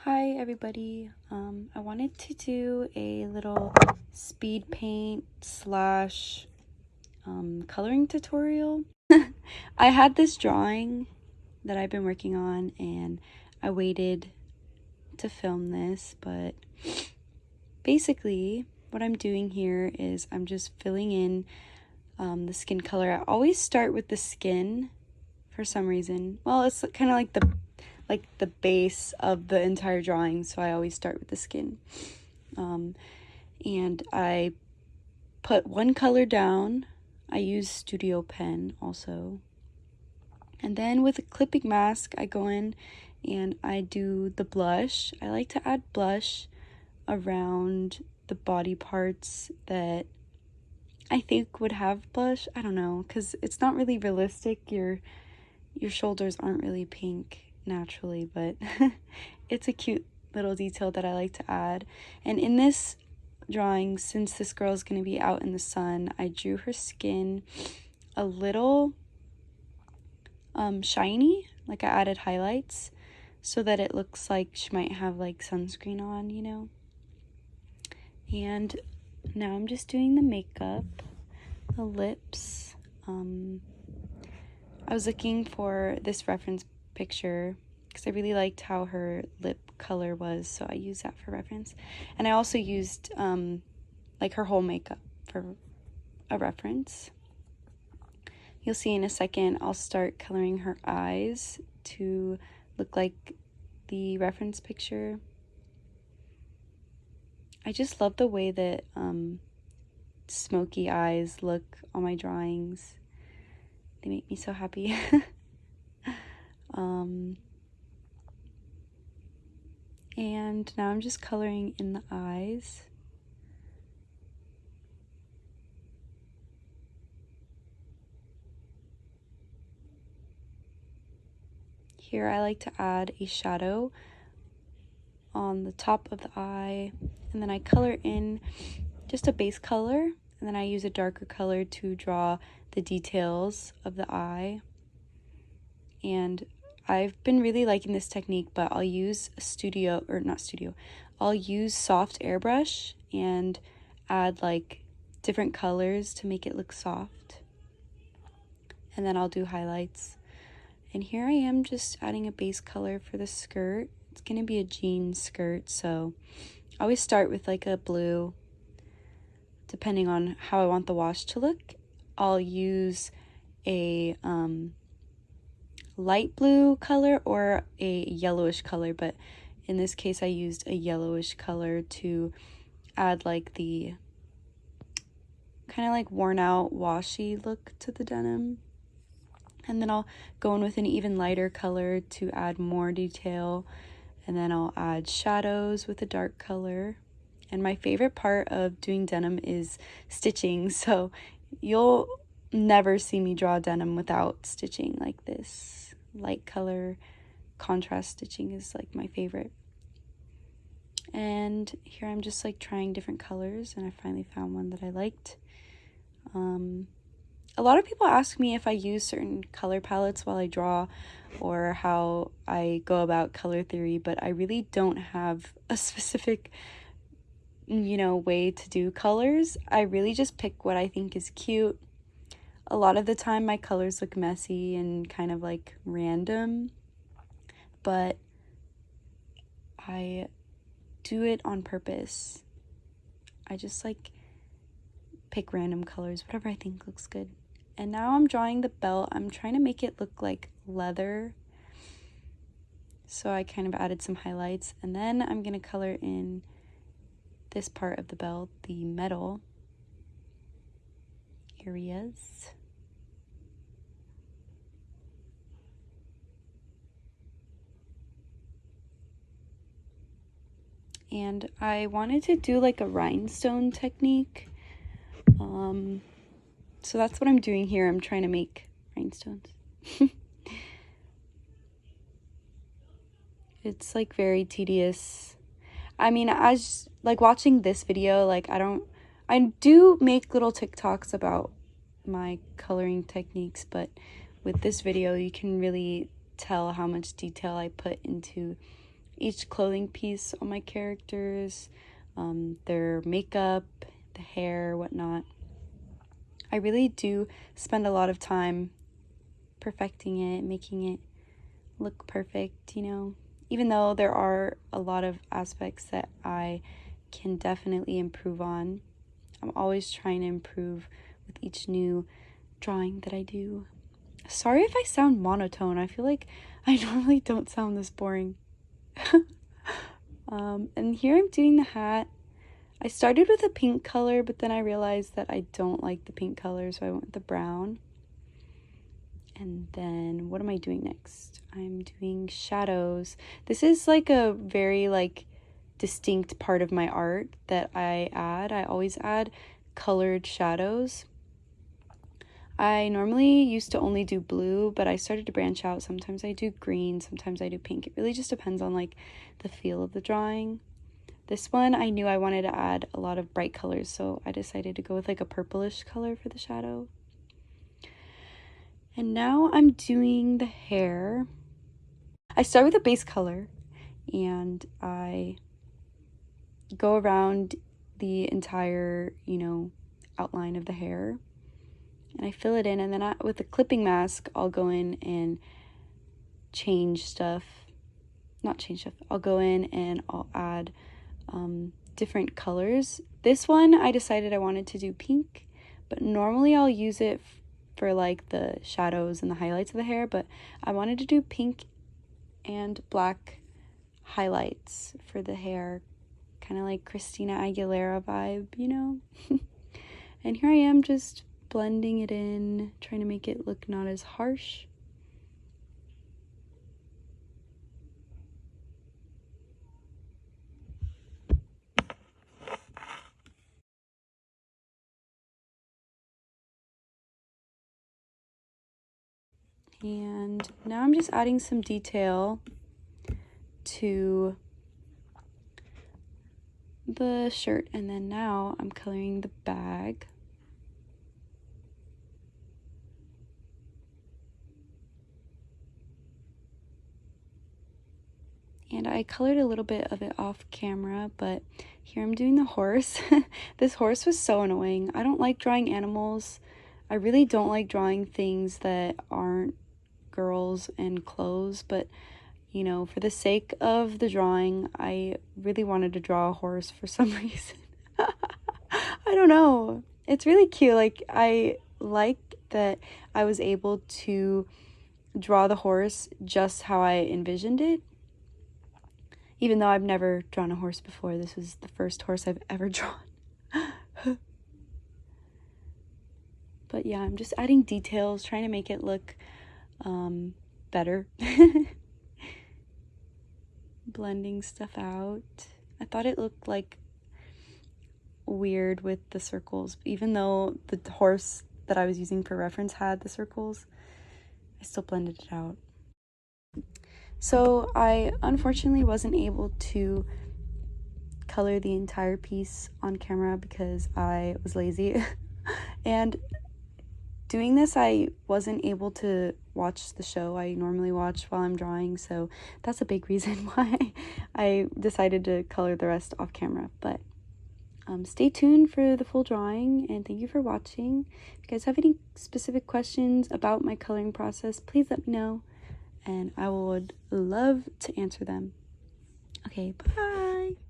Hi everybody. I wanted to do a little speed paint slash coloring tutorial. I had this drawing that I've been working on and I waited to film this, but basically what I'm doing here is I'm just filling in the skin color. I always start with the skin for some reason. Well, it's kind of like the base of the entire drawing, so I always start with the skin. And I put one color down. I use Studio Pen also. And then with a clipping mask, I go in and I do the blush. I like to add blush around the body parts that I think would have blush. I don't know, because it's not really realistic. Your shoulders aren't really pink naturally, but it's a cute little detail that I like to add. And in this drawing, since this girl is going to be out in the sun, I drew her skin a little shiny, like I added highlights so that it looks like she might have like sunscreen on, you know. And now I'm just doing the makeup, the lips. I was looking for this reference picture because I really liked how her lip color was, so I used that for reference. And I also used like her whole makeup for a reference. You'll see in a second I'll start coloring her eyes to look like the reference picture. I just love the way that smoky eyes look on my drawings. They make me so happy. And now I'm just coloring in the eyes. Here I like to add a shadow on the top of the eye, and then I color in just a base color, and then I use a darker color to draw the details of the eye. And I've been really liking this technique, but I'll use I'll use soft airbrush and add like different colors to make it look soft. And then I'll do highlights. And here I am just adding a base color for the skirt. It's gonna be a jean skirt, so I always start with like a blue. Depending on how I want the wash to look, I'll use a light blue color or a yellowish color, but in this case I used a yellowish color to add like the kind of like worn out washy look to the denim. And then I'll go in with an even lighter color to add more detail, and then I'll add shadows with a dark color. And my favorite part of doing denim is stitching, so you'll never see me draw denim without stitching like this. Light color contrast stitching is like my favorite. And here I'm just like trying different colors, and I finally found one that I liked. A lot of people ask me if I use certain color palettes while I draw or how I go about color theory, but I really don't have a specific, way to do colors. I really just pick what I think is cute. A lot of the time my colors look messy and kind of like random, but I do it on purpose. I just like pick random colors, whatever I think looks good. And now I'm drawing the belt. I'm trying to make it look like leather. So I kind of added some highlights, and then I'm going to color in this part of the belt, the metal areas. And I wanted to do like a rhinestone technique. So that's what I'm doing here. I'm trying to make rhinestones. It's like very tedious. I mean, as like watching this video, like I do make little TikToks about my coloring techniques, but with this video you can really tell how much detail I put into each clothing piece on my characters, their makeup, the hair, whatnot. I really do spend a lot of time perfecting it, making it look perfect, you know, even though there are a lot of aspects that I can definitely improve on. I'm always trying to improve with each new drawing that I do. Sorry if I sound monotone. I feel like I normally don't sound this boring. And here I'm doing the hat. I started with a pink color, but then I realized that I don't like the pink color, so I went with the brown. And then what am I doing next? I'm doing shadows. This is like a very like distinct part of my art that I add. I always add colored shadows. I normally used to only do blue, but I started to branch out. Sometimes I do green, sometimes I do pink. It really just depends on like the feel of the drawing. This one I knew I wanted to add a lot of bright colors, so I decided to go with like a purplish color for the shadow. And now I'm doing the hair. I start with a base color and I go around the entire, you know, outline of the hair. And I fill it in, and then with a clipping mask, I'll go in and change stuff. Not change stuff. I'll go in and I'll add different colors. This one, I decided I wanted to do pink, but normally I'll use it for like the shadows and the highlights of the hair, but I wanted to do pink and black highlights for the hair, kind of like Christina Aguilera vibe, you know? And here I am just blending it in, trying to make it look not as harsh. And now I'm just adding some detail to the shirt, and then now I'm coloring the bag. And I colored a little bit of it off camera, but here I'm doing the horse. This horse was so annoying. I don't like drawing animals. I really don't like drawing things that aren't girls and clothes, but you know, for the sake of the drawing, I really wanted to draw a horse for some reason. I don't know. It's really cute. Like, I like that I was able to draw the horse just how I envisioned it. Even though I've never drawn a horse before, this was the first horse I've ever drawn. But yeah, I'm just adding details, trying to make it look better. Blending stuff out. I thought it looked like weird with the circles, even though the horse that I was using for reference had the circles, I still blended it out. So I unfortunately wasn't able to color the entire piece on camera because I was lazy. And doing this, I wasn't able to watch the show I normally watch while I'm drawing, so that's a big reason why I decided to color the rest off camera. But stay tuned for the full drawing, and thank you for watching. If you guys have any specific questions about my coloring process, please let me know, and I would love to answer them. Okay, bye!